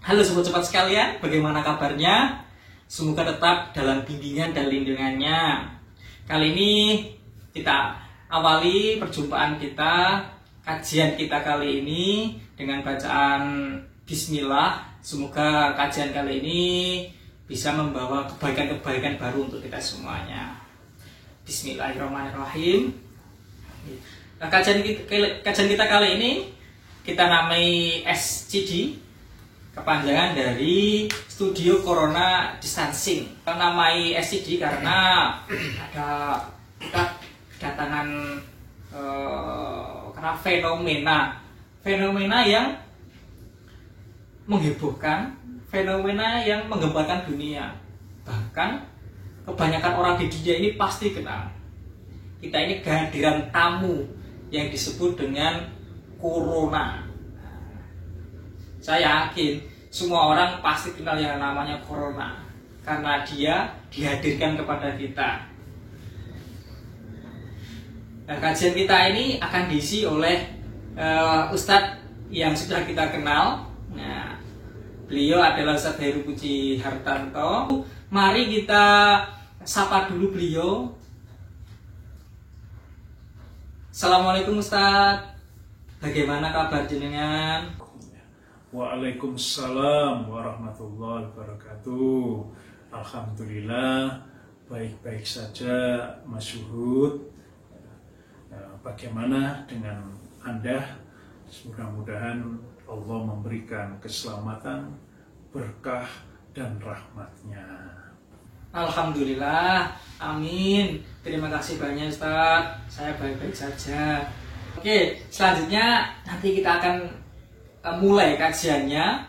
Halo sobat cepat sekalian, bagaimana kabarnya? Semoga tetap dalam bimbingan dan lindungannya. Kali ini kita awali perjumpaan kita, kajian kita kali ini dengan bacaan Bismillah. Semoga kajian kali ini bisa membawa kebaikan-kebaikan baru untuk kita semuanya. Bismillahirrahmanirrahim. Nah, kajian kita kali ini kita namai SCD, kepanjangan dari Studio Corona Distancing. Kita namai SCD karena ada kita kedatangan karena fenomena yang menghebohkan, fenomena yang menggemparkan dunia. Bahkan kebanyakan orang di dunia ini pasti kenal. Kita ini kehadiran tamu yang disebut dengan Corona. Saya yakin semua orang pasti kenal yang namanya Corona karena dia dihadirkan kepada kita. Nah, kajian kita ini akan diisi oleh Ustadz yang sudah kita kenal. Nah, beliau adalah Ustadz Heru Puji Hartanto. Mari kita sapa dulu beliau. Assalamualaikum Ustadz. Bagaimana kabar jenengan? Waalaikumsalam warahmatullahi wabarakatuh. Alhamdulillah baik-baik saja Mas Syuhud. Bagaimana dengan Anda? Mudah-mudahan Allah memberikan keselamatan, berkah dan rahmatnya. Alhamdulillah, amin. Terima kasih banyak Ustaz. Saya baik-baik saja. Oke, selanjutnya nanti kita akan mulai kajiannya,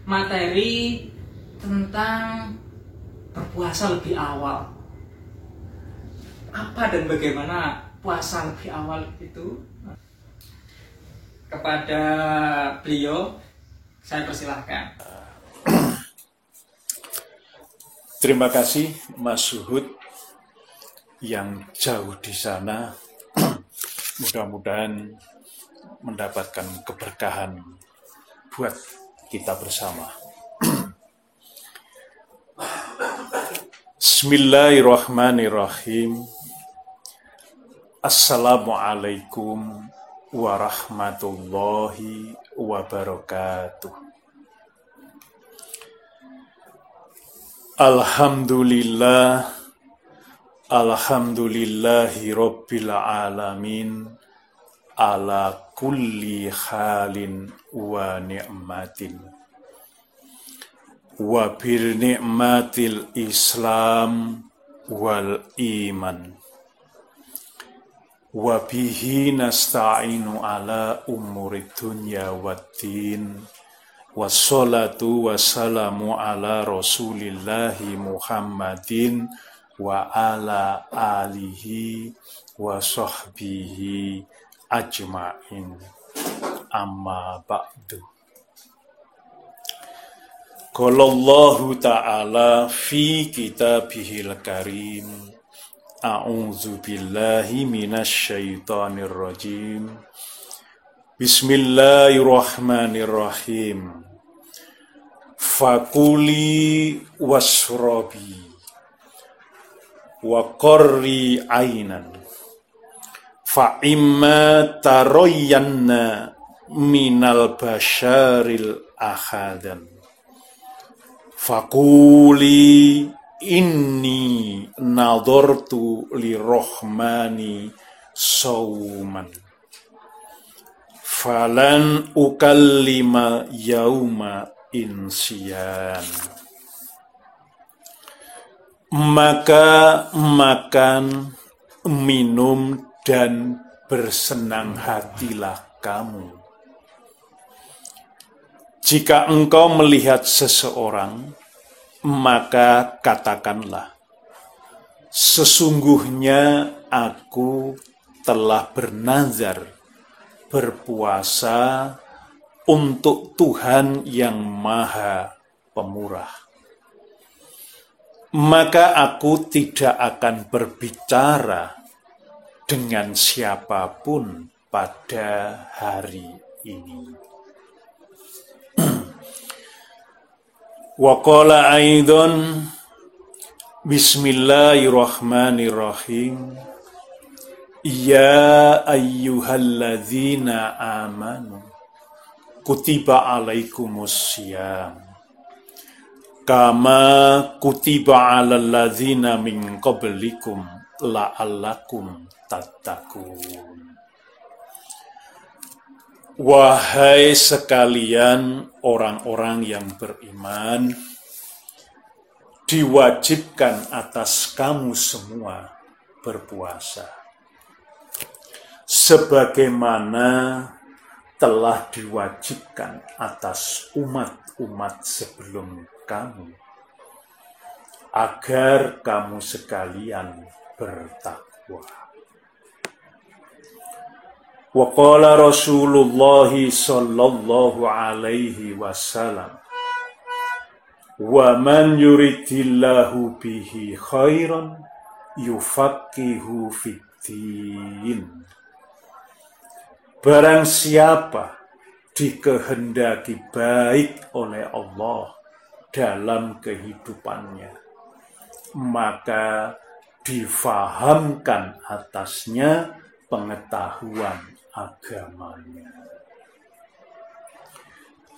materi tentang berpuasa lebih awal. Apa dan bagaimana puasa lebih awal itu? Kepada beliau saya persilahkan. Terima kasih Mas Syuhud yang jauh di sana. Mudah-mudahan mendapatkan keberkahan buat kita bersama. Bismillahirrahmanirrahim. Assalamualaikum warahmatullahi wabarakatuh. Alhamdulillahi rabbil alamin ala kulli halin wa ni'matin wa bil ni'matil islam wal iman wa bihi nasta'inu ala umurid dunya waddin wassalatu wassalamu ala rasulillahi Muhammadin wa ala alihi wa sahbihi ajma'in, amma ba'du. Qala Allahu ta'ala fi kitabihil karim, a'udzu billahi minasy syaithanir rajim. Bismillahirrahmanirrahim. Fakuli wasrobi wa qarri ainan fa imma taroyanna minal basyaril ahadan faquli inni nadhartu lirrahmani sauman falan ukallima yauma insiyan. Maka makan, minum, dan bersenang hatilah kamu. Jika engkau melihat seseorang, maka katakanlah, sesungguhnya aku telah bernazar berpuasa untuk Tuhan yang Maha Pemurah. Maka aku tidak akan berbicara dengan siapapun pada hari ini. Wa qala aidan Bismillahirrahmanirrahim. Ya ayyuhalladzina amanu kutiba alaikumussyam kama kutiba alal ladzina min qablikum la'allakum tattaqun. Wahai sekalian orang-orang yang beriman, diwajibkan atas kamu semua berpuasa, sebagaimana telah diwajibkan atas umat-umat sebelum kamu, agar kamu sekalian bertakwa. Wa qala Rasulullah sallallahu alaihi wasallam, wa man yuridillahu bihi khairan yufaqihu fiddin. Barang siapa dikehendaki baik oleh Allah dalam kehidupannya, maka difahamkan atasnya pengetahuan agamanya.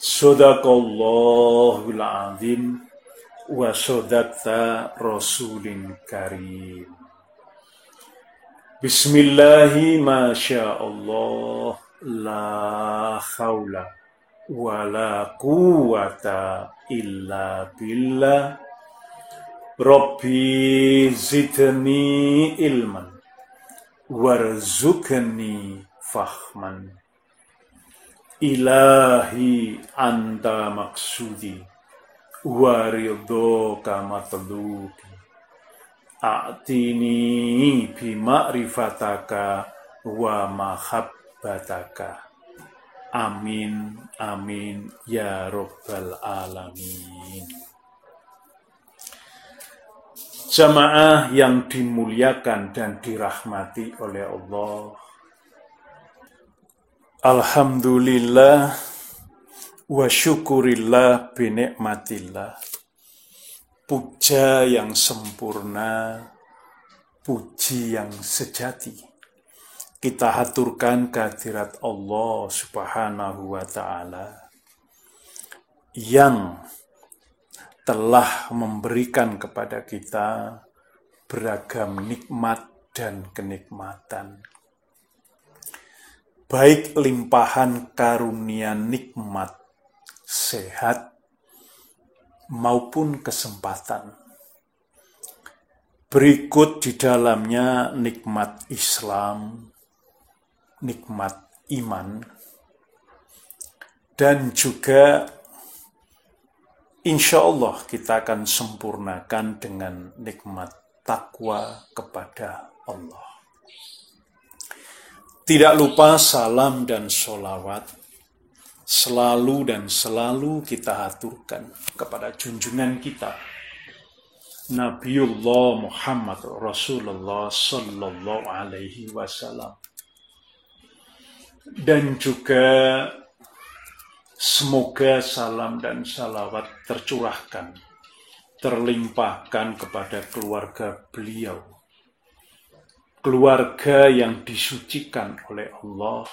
Shadaqallahul azim wa shadaqta rasulin karim. Bismillahi masyaallah la haula wa la quwata illa billah. Rabbi zidni ilman warzuqni fahman. Ilahi anta maksudi wa ridhoka matlubi. A'tini bima'rifataka wa mahabbataka. Amin amin ya rabbal alamin. Jamaah yang dimuliakan dan dirahmati oleh Allah, alhamdulillah wa syukurillah binikmatillah. Puja yang sempurna, puji yang sejati, kita haturkan kehadirat Allah Subhanahu wa ta'ala yang telah memberikan kepada kita beragam nikmat dan kenikmatan, baik limpahan karunia nikmat, sehat, maupun kesempatan. Berikut di dalamnya nikmat Islam, nikmat iman, dan juga insya Allah kita akan sempurnakan dengan nikmat takwa kepada Allah. Tidak lupa salam dan sholawat selalu dan selalu kita haturkan kepada junjungan kita Nabiullah Muhammad Rasulullah sallallahu alaihi wasallam, dan juga semoga salam dan salawat tercurahkan, terlimpahkan kepada keluarga beliau, keluarga yang disucikan oleh Allah,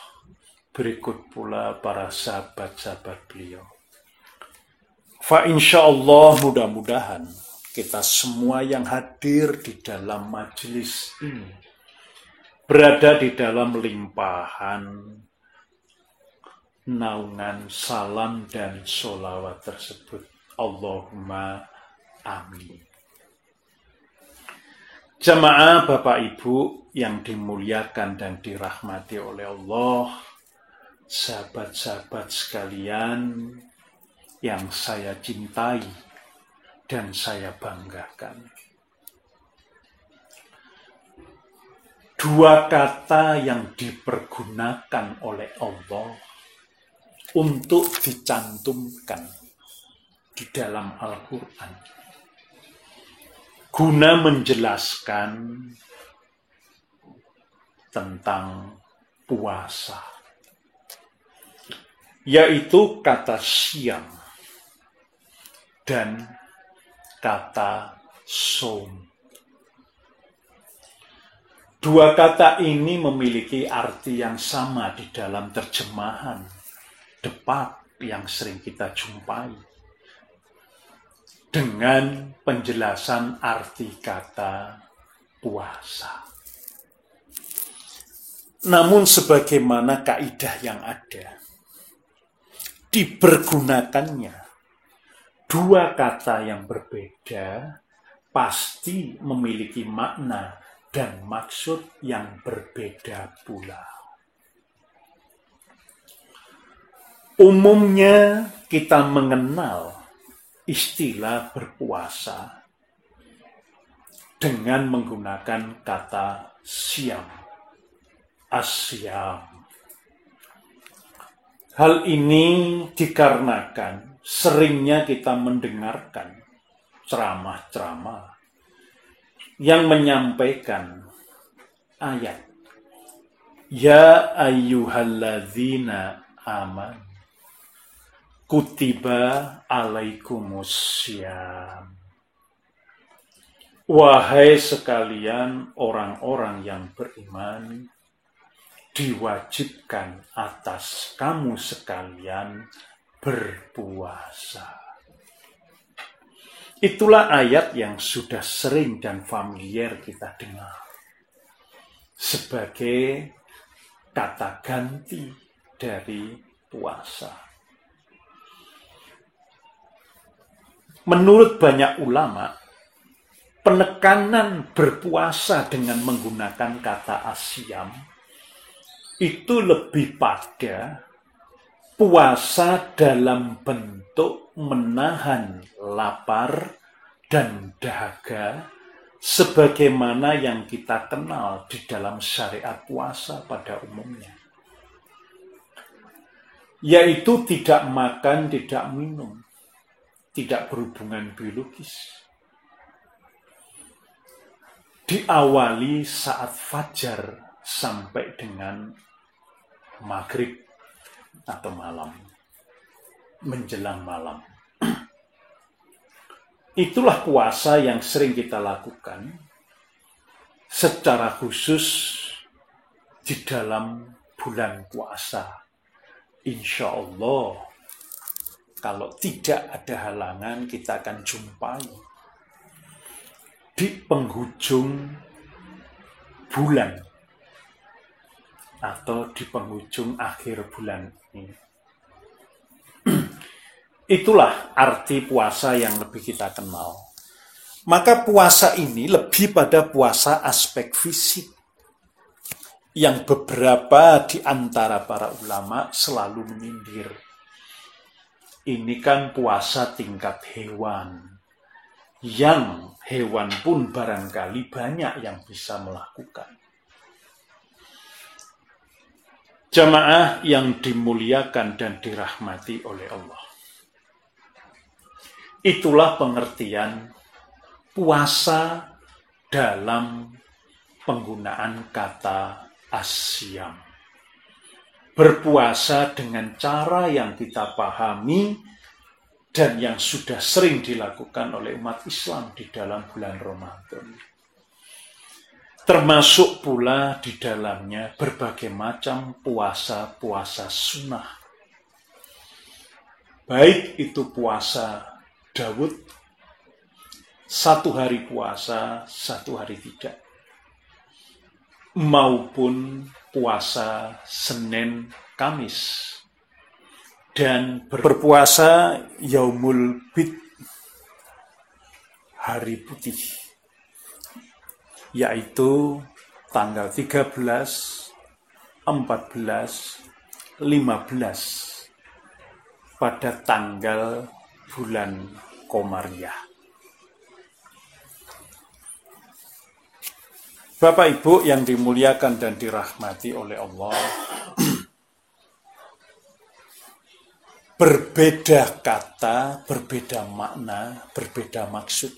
berikut pula para sahabat-sahabat beliau. Fa insyaallah, mudah-mudahan kita semua yang hadir di dalam majelis ini berada di dalam limpahan naungan salam dan sholawat tersebut. Allahumma amin. Jamaah Bapak Ibu yang dimuliakan dan dirahmati oleh Allah, sahabat-sahabat sekalian yang saya cintai dan saya banggakan. Dua kata yang dipergunakan oleh Allah untuk dicantumkan di dalam Al-Quran guna menjelaskan tentang puasa, yaitu kata siam dan kata saum. Dua kata ini memiliki arti yang sama di dalam terjemahan depak yang sering kita jumpai dengan penjelasan arti kata puasa. Namun sebagaimana kaidah yang ada, dipergunakannya dua kata yang berbeda pasti memiliki makna dan maksud yang berbeda pula. Umumnya kita mengenal istilah berpuasa dengan menggunakan kata siam, asyam. Hal ini dikarenakan seringnya kita mendengarkan ceramah-ceramah yang menyampaikan ayat Ya ayyuhalladzina aman kutiba alaikumussyam. Wahai sekalian orang-orang yang beriman, diwajibkan atas kamu sekalian berpuasa. Itulah ayat yang sudah sering dan familiar kita dengar sebagai kata ganti dari puasa. Menurut banyak ulama, penekanan berpuasa dengan menggunakan kata asyam itu lebih pada puasa dalam bentuk menahan lapar dan dahaga sebagaimana yang kita kenal di dalam syariat puasa pada umumnya. Yaitu tidak makan, tidak minum, tidak berhubungan biologis. Diawali saat fajar sampai dengan maghrib atau malam, menjelang malam. Itulah puasa yang sering kita lakukan secara khusus di dalam bulan puasa. Insya Allah, kalau tidak ada halangan, kita akan jumpai di penghujung bulan atau di penghujung akhir bulan ini. Itulah arti puasa yang lebih kita kenal. Maka puasa ini lebih pada puasa aspek fisik, yang beberapa di antara para ulama selalu menyindir. Ini kan puasa tingkat hewan, yang hewan pun barangkali banyak yang bisa melakukan. Jamaah yang dimuliakan dan dirahmati oleh Allah. Itulah pengertian puasa dalam penggunaan kata asyam. Berpuasa dengan cara yang kita pahami dan yang sudah sering dilakukan oleh umat Islam di dalam bulan Ramadan. Termasuk pula di dalamnya berbagai macam puasa-puasa sunnah. Baik itu puasa Daud, 1 hari puasa, 1 hari tidak. Maupun puasa Senin, Kamis. Dan berpuasa Yaumul Bid, hari putih. Yaitu tanggal 13, 14, 15 pada tanggal bulan Komariah. Bapak Ibu yang dimuliakan dan dirahmati oleh Allah, berbeda kata, berbeda makna, berbeda maksud.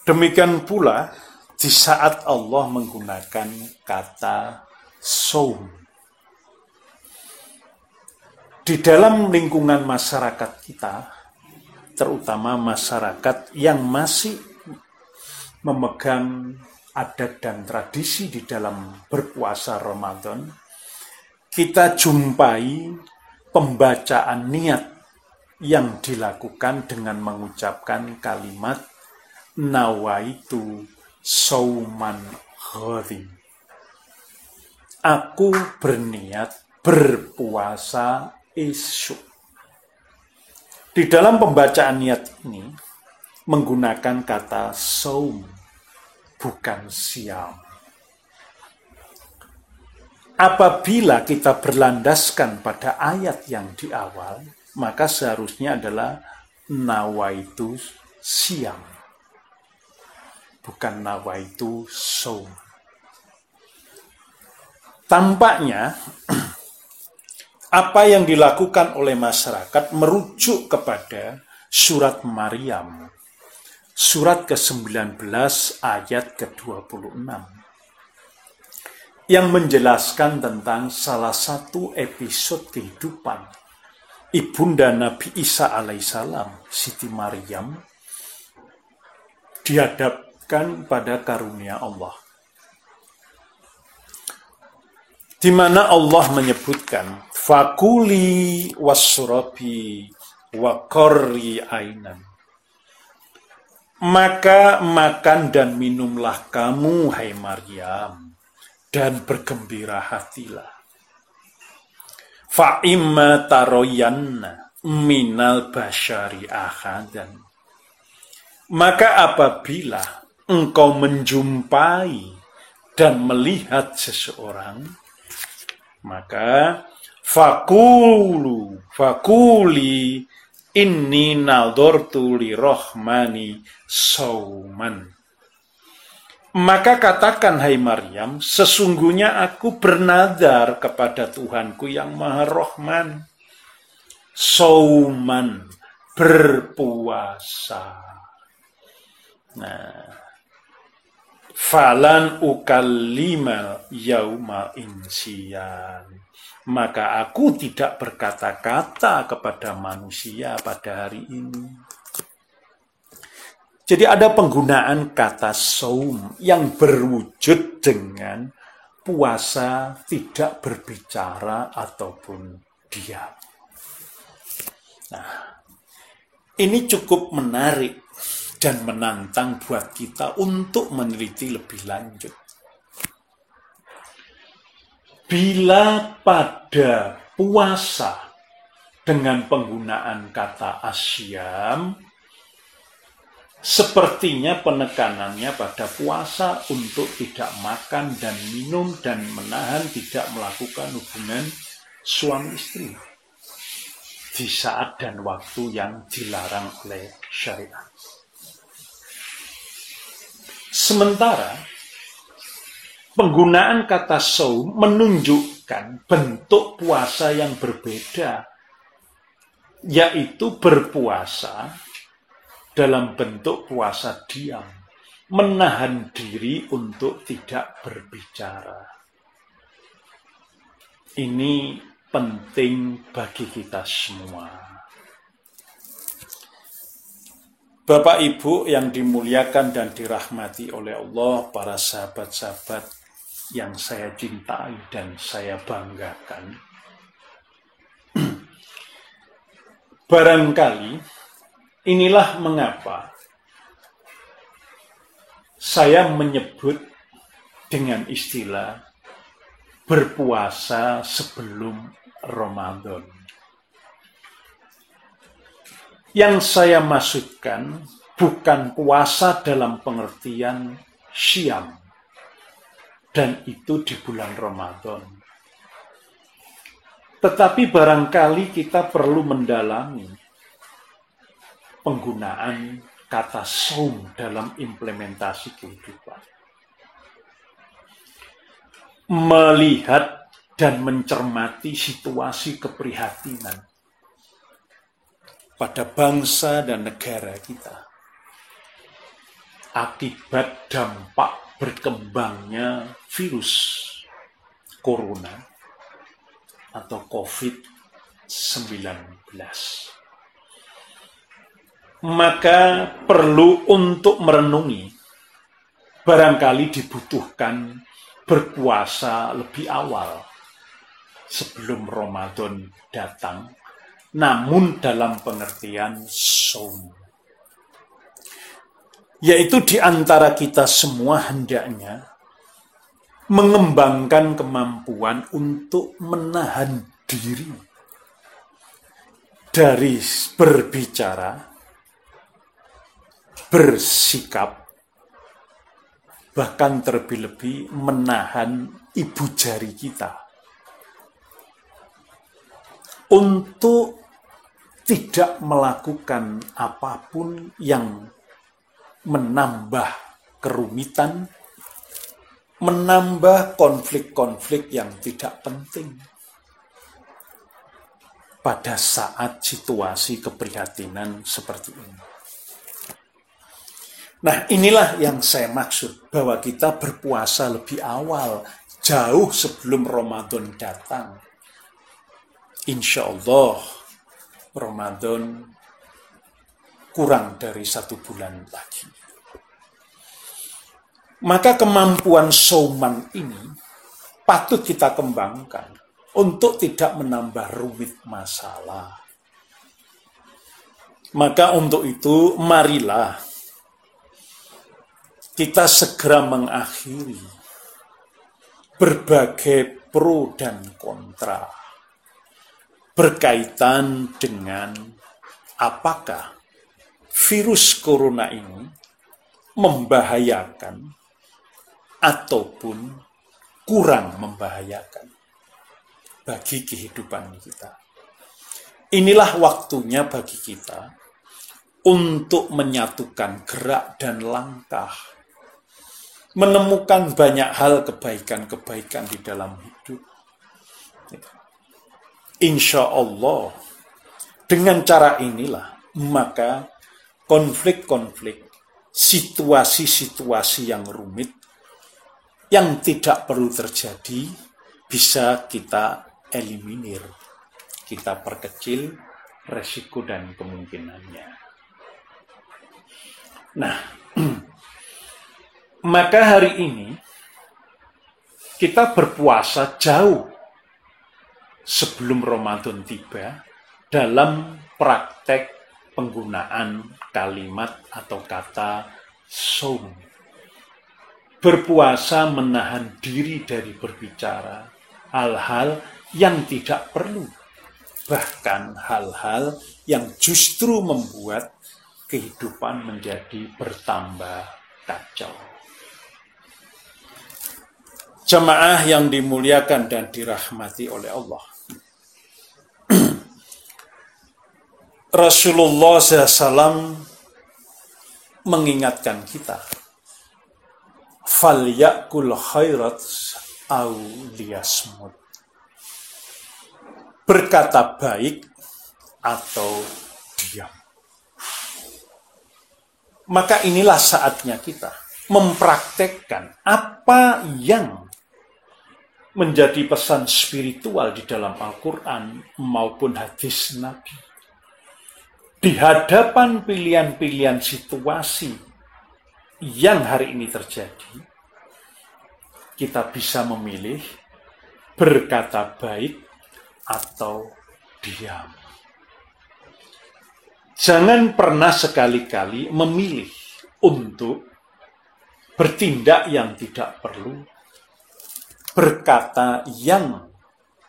Demikian pula di saat Allah menggunakan kata saum. Di dalam lingkungan masyarakat kita, terutama masyarakat yang masih memegang adat dan tradisi di dalam berpuasa Ramadan, kita jumpai pembacaan niat yang dilakukan dengan mengucapkan kalimat nawaitu sauman ghadin. Aku berniat berpuasa esok. Di dalam pembacaan niat ini menggunakan kata saum, bukan siam. Apabila kita berlandaskan pada ayat yang di awal, maka seharusnya adalah nawaitu siam, bukan nawaitu saum. Tampaknya apa yang dilakukan oleh masyarakat merujuk kepada surat Maryam, surat ke-19 ayat ke-26, yang menjelaskan tentang salah satu episode kehidupan ibunda Nabi Isa alaihissalam, Siti Maryam, dihadapkan pada karunia Allah. Di mana Allah menyebutkan fakuli wasrobi wa qarri ainan. Maka makan dan minumlah kamu, hai Maryam, dan bergembira hatilah. Fa imma taroyanna minal basyari ahadan. Maka apabila engkau menjumpai dan melihat seseorang, maka fakuli inni nadortu lirahmani sauman. Maka katakan, hai Maryam, sesungguhnya aku bernadar kepada Tuhanku yang Maha Rahman, sauman, berpuasa. Nah, falan ukallima yauma insiyan. Maka aku tidak berkata-kata kepada manusia pada hari ini. Jadi ada penggunaan kata saum yang berwujud dengan puasa tidak berbicara ataupun diam. Nah, ini cukup menarik dan menantang buat kita untuk meneliti lebih lanjut. Bila pada puasa dengan penggunaan kata asyam, sepertinya penekanannya pada puasa untuk tidak makan dan minum dan menahan tidak melakukan hubungan suami istri di saat dan waktu yang dilarang oleh syariat. Sementara penggunaan kata saum menunjukkan bentuk puasa yang berbeda, yaitu berpuasa dalam bentuk puasa diam, menahan diri untuk tidak berbicara. Ini penting bagi kita semua. Bapak Ibu yang dimuliakan dan dirahmati oleh Allah, para sahabat-sahabat yang saya cintai dan saya banggakan. Barangkali inilah mengapa saya menyebut dengan istilah berpuasa sebelum Ramadan. Yang saya maksudkan bukan puasa dalam pengertian syam, dan itu di bulan Ramadan. Tetapi barangkali kita perlu mendalami penggunaan kata saum dalam implementasi kehidupan. Melihat dan mencermati situasi keprihatinan pada bangsa dan negara kita akibat dampak berkembangnya virus corona atau COVID-19. maka perlu untuk merenungi. Barangkali dibutuhkan berpuasa lebih awal sebelum Ramadan datang, namun dalam pengertian shaum. Yaitu di antara kita semua hendaknya mengembangkan kemampuan untuk menahan diri dari berbicara, bersikap, bahkan terlebih-lebih menahan ibu jari kita untuk tidak melakukan apapun yang menambah kerumitan, menambah konflik-konflik yang tidak penting pada saat situasi keprihatinan seperti ini. Nah, inilah yang saya maksud, bahwa kita berpuasa lebih awal, jauh sebelum Ramadan datang. Insya Allah, Ramadan kurang dari 1 bulan lagi. Maka kemampuan shauman ini patut kita kembangkan untuk tidak menambah rumit masalah. Maka untuk itu, marilah kita segera mengakhiri berbagai pro dan kontra berkaitan dengan apakah virus corona ini membahayakan ataupun kurang membahayakan bagi kehidupan kita. Inilah waktunya bagi kita untuk menyatukan gerak dan langkah, menemukan banyak hal kebaikan-kebaikan di dalam hidup. Insya Allah, dengan cara inilah, maka konflik-konflik, situasi-situasi yang rumit, yang tidak perlu terjadi, bisa kita eliminir. Kita perkecil resiko dan kemungkinannya. Nah, maka hari ini kita berpuasa jauh sebelum Ramadan tiba dalam praktek penggunaan kalimat atau kata shaum. Berpuasa menahan diri dari berbicara hal-hal yang tidak perlu, bahkan hal-hal yang justru membuat kehidupan menjadi bertambah kacau. Jemaah yang dimuliakan dan dirahmati oleh Allah, Rasulullah SAW mengingatkan kita, falyakul khairat au liyasmut, berkata baik atau diam. Maka inilah saatnya kita mempraktekkan apa yang menjadi pesan spiritual di dalam Al-Quran maupun hadis Nabi. Di hadapan pilihan-pilihan situasi yang hari ini terjadi, kita bisa memilih berkata baik atau diam. Jangan pernah sekali-kali memilih untuk bertindak yang tidak perlu, berkata yang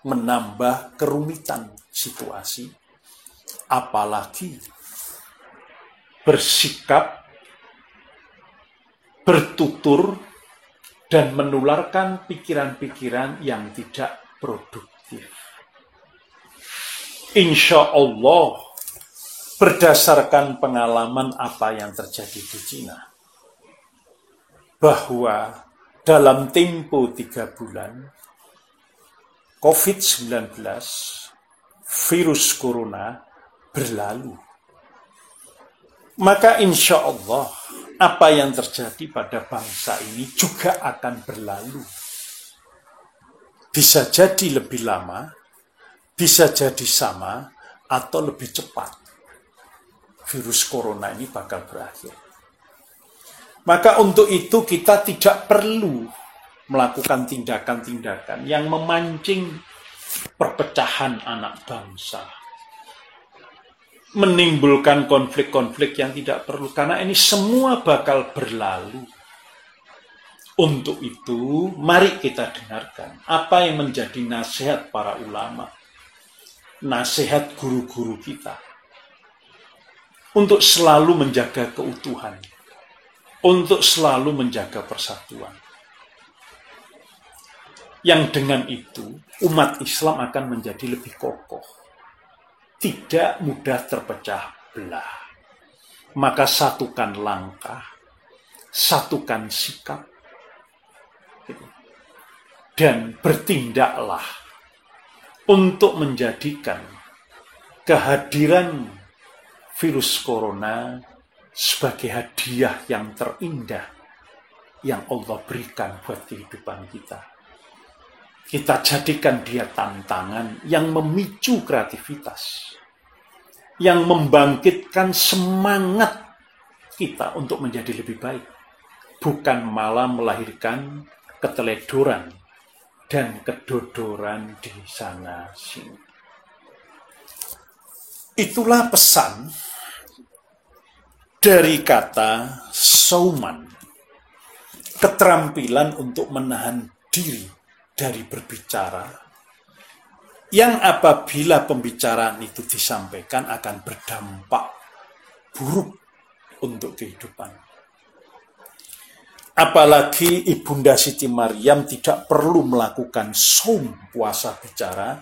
menambah kerumitan situasi, apalagi bersikap, bertutur, dan menularkan pikiran-pikiran yang tidak produktif. Insya Allah, berdasarkan pengalaman apa yang terjadi di Cina, bahwa dalam tempo 3 bulan, COVID-19, virus corona, berlalu. Maka insya Allah, apa yang terjadi pada bangsa ini juga akan berlalu. Bisa jadi lebih lama, bisa jadi sama, atau lebih cepat virus corona ini bakal berakhir. Maka untuk itu kita tidak perlu melakukan tindakan-tindakan yang memancing perpecahan anak bangsa, menimbulkan konflik-konflik yang tidak perlu, karena ini semua bakal berlalu. Untuk itu, mari kita dengarkan apa yang menjadi nasihat para ulama, nasihat guru-guru kita, untuk selalu menjaga keutuhan, untuk selalu menjaga persatuan. Yang dengan itu, umat Islam akan menjadi lebih kokoh, tidak mudah terpecah belah. Maka satukan langkah, satukan sikap, dan bertindaklah untuk menjadikan kehadiran virus corona sebagai hadiah yang terindah yang Allah berikan buat kehidupan kita. Kita jadikan dia tantangan yang memicu kreativitas, yang membangkitkan semangat kita untuk menjadi lebih baik, bukan malah melahirkan keteledoran dan kedodoran di sana sini. Itulah pesan dari kata sauman, keterampilan untuk menahan diri dari berbicara, yang apabila pembicaraan itu disampaikan akan berdampak buruk untuk kehidupan. Apalagi Ibunda Siti Maryam tidak perlu melakukan saum puasa bicara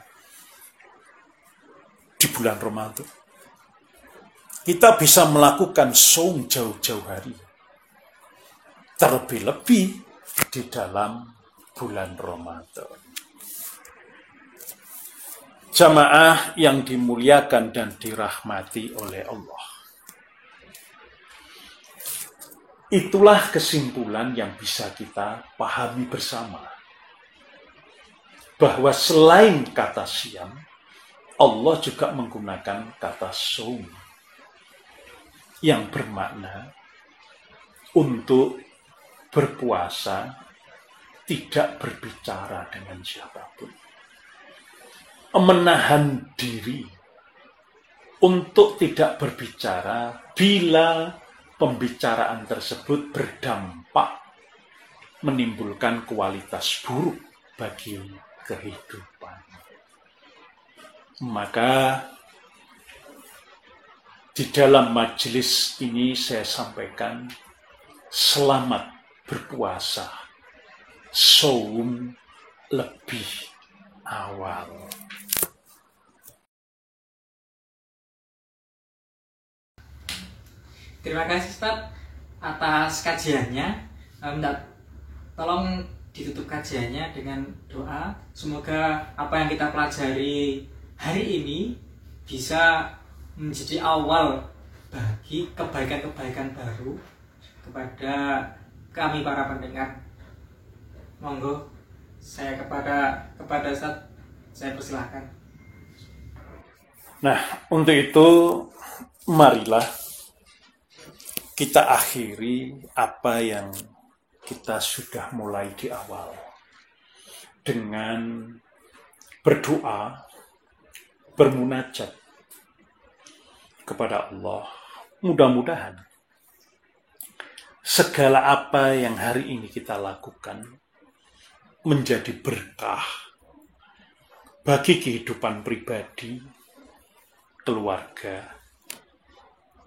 di bulan Ramadan. Kita bisa melakukan saum jauh-jauh hari. Terlebih-lebih di dalam bulan Ramadan. Jamaah yang dimuliakan dan dirahmati oleh Allah. Itulah kesimpulan yang bisa kita pahami bersama. Bahwa selain kata siam, Allah juga menggunakan kata saum yang bermakna untuk berpuasa, tidak berbicara dengan siapapun. Menahan diri untuk tidak berbicara bila pembicaraan tersebut berdampak menimbulkan kualitas buruk bagi kehidupan. Maka di dalam majelis ini saya sampaikan selamat berpuasa, saum lebih awal. Terima kasih Ustaz atas kajiannya. Tolong ditutup kajiannya dengan doa. Semoga apa yang kita pelajari hari ini bisa menjadi awal bagi kebaikan-kebaikan baru kepada kami para pendengar. Monggo saya kepada Ustaz saya persilahkan. Nah, untuk itu marilah kita akhiri apa yang kita sudah mulai di awal dengan berdoa, bermunajat kepada Allah. Mudah-mudahan segala apa yang hari ini kita lakukan menjadi berkah bagi kehidupan pribadi, keluarga,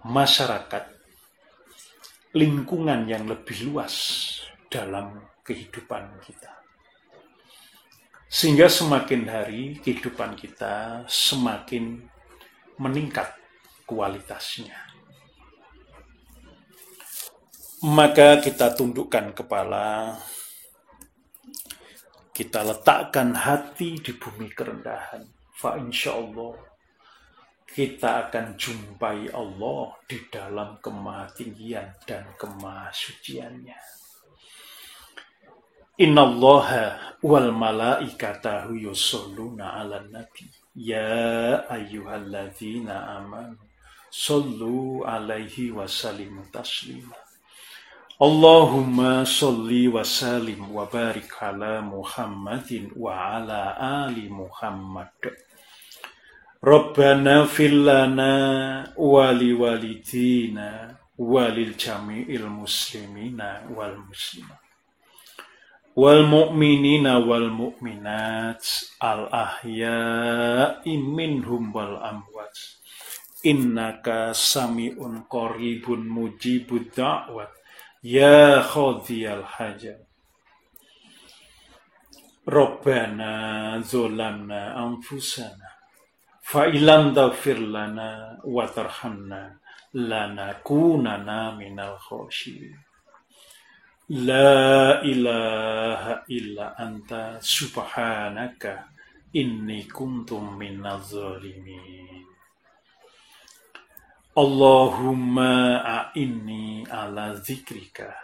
masyarakat, lingkungan yang lebih luas dalam kehidupan kita. Sehingga semakin hari kehidupan kita semakin meningkat kualitasnya. Maka kita tundukkan kepala, kita letakkan hati di bumi kerendahan. Fa insyaallah kita akan jumpai Allah di dalam kemahatinggian dan kemahasuciannya. Innallaha wal malaikatahu yusholluna 'alan nabi ya ayyuhalladzina amanu Sallu alaihi wa sallimu taslima. Allahumma salli wa sallim wa barik ala Muhammadin wa ala ali Muhammad. Rabbana fil lana wa li walidina wa lil jami'il muslimina wal muslimat wal mu'minina wal mu'minat al ahya'i minhum wal amwat. Innaka sami'un qaribun mujibud da'wat ya khadiyal hajat. Rabbana zolamna anfusana fa ilam taghfir lana wa tarhamna lanakunanna minal khosyirin. La ilaha illa anta subhanaka inni kuntum minaz zalimin. Allahumma a'inni ala zikrika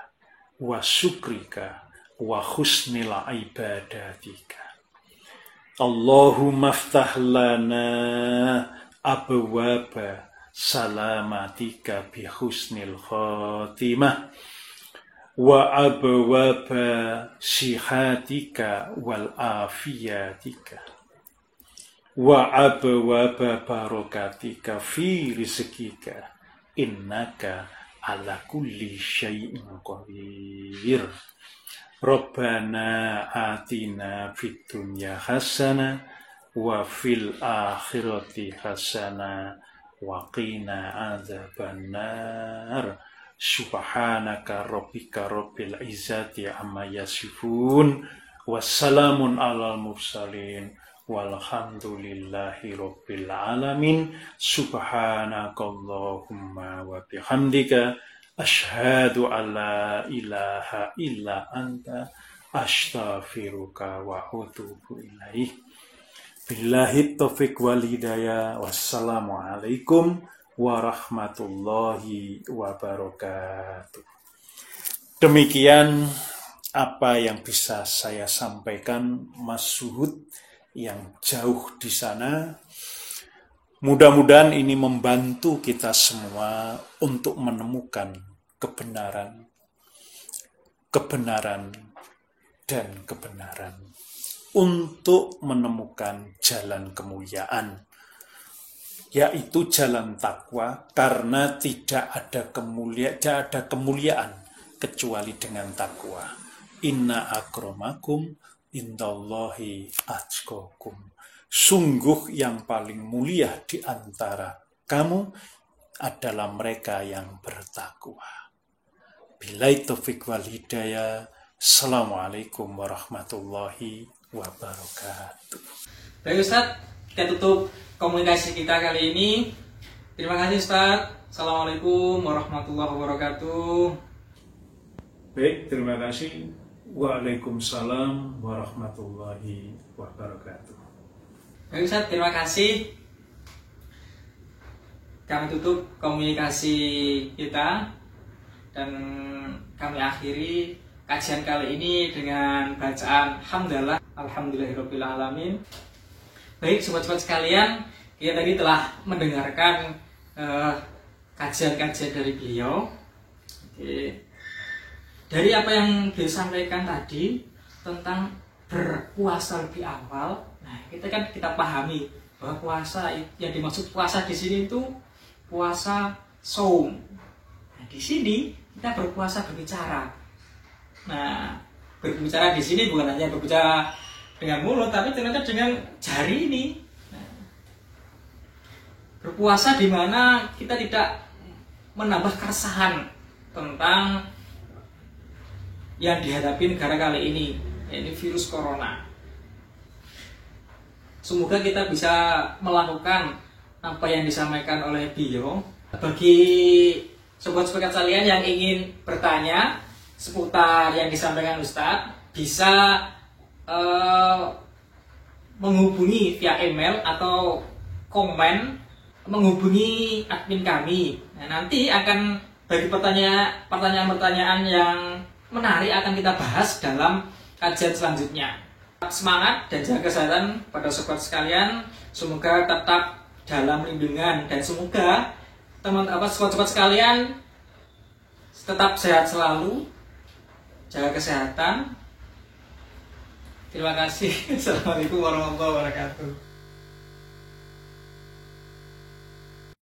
wa syukrika wa husnil ibadatika. Allahumma aftah lana abwaba salamatika bi husnil khatimah wa abwaba sihatika wal afiyatika wa abwaba barakatika fi rizqika innaka ala kulli syai'in qadir. Rabbana atina fid dunya hasanah wa fil akhirati hasanah wa qina adzabannar. Subhanaka rabbika rabbil izzati amma yasifun wassalamun alal mursalin walhamdulillahi rabbil alamin. Subhanakallahumma wa bihamdika asyhadu an la ilaha illa anta astaghfiruka wa atubu ilaik. Billahi taufiq wal hidayah. Wassalamu alaikum warahmatullahi wabarakatuh. Demikian apa yang bisa saya sampaikan, Mas Suhud yang jauh di sana. Mudah-mudahan ini membantu kita semua untuk menemukan kebenaran dan kebenaran, untuk menemukan jalan kemuliaan, yaitu jalan takwa, karena tidak ada kemuliaan kecuali dengan takwa. Inna akramakum indallahi atqakum. Sungguh yang paling mulia di antara kamu adalah mereka yang bertakwa. Billahi taufiq wal hidayah. Assalamualaikum warahmatullahi wabarakatuh. Baik Ustaz, kita tutup komunikasi kita kali ini. Terima kasih Ustaz. Assalamualaikum warahmatullahi wabarakatuh. Baik, terima kasih. Waalaikumsalam warahmatullahi wabarakatuh. Baik Ustaz, terima kasih. Kami tutup komunikasi kita dan kami akhiri kajian kali ini dengan bacaan hamdalah alhamdulillahirabbil alamin. Baik sobat-sobat sekalian, kita tadi telah mendengarkan kajian-kajian dari beliau. Oke. Dari apa yang beliau sampaikan tadi tentang berpuasa lebih awal, nah kita pahami bahwa puasa yang dimaksud puasa di sini itu puasa saum. Nah, di sini kita berpuasa berbicara. Nah, berbicara di sini bukan hanya berbicara dengan mulut, tapi ternyata dengan jari ini. Nah, berpuasa di mana kita tidak menambah keresahan tentang yang dihadapi negara kali ini, yaitu virus corona. Semoga kita bisa melakukan apa yang disampaikan oleh beliau. Bagi sobat-sobat sekalian yang ingin bertanya seputar yang disampaikan Ustadz, bisa menghubungi via email atau komen, menghubungi admin kami. Nah, nanti akan bagi pertanyaan-pertanyaan yang menarik akan kita bahas dalam kajian selanjutnya. Semangat dan jaga kesehatan pada sobat sekalian. Semoga tetap dalam lindungan dan semoga sobat-sobat sekalian, tetap sehat selalu, jaga kesehatan. Terima kasih. Assalamualaikum warahmatullahi wabarakatuh.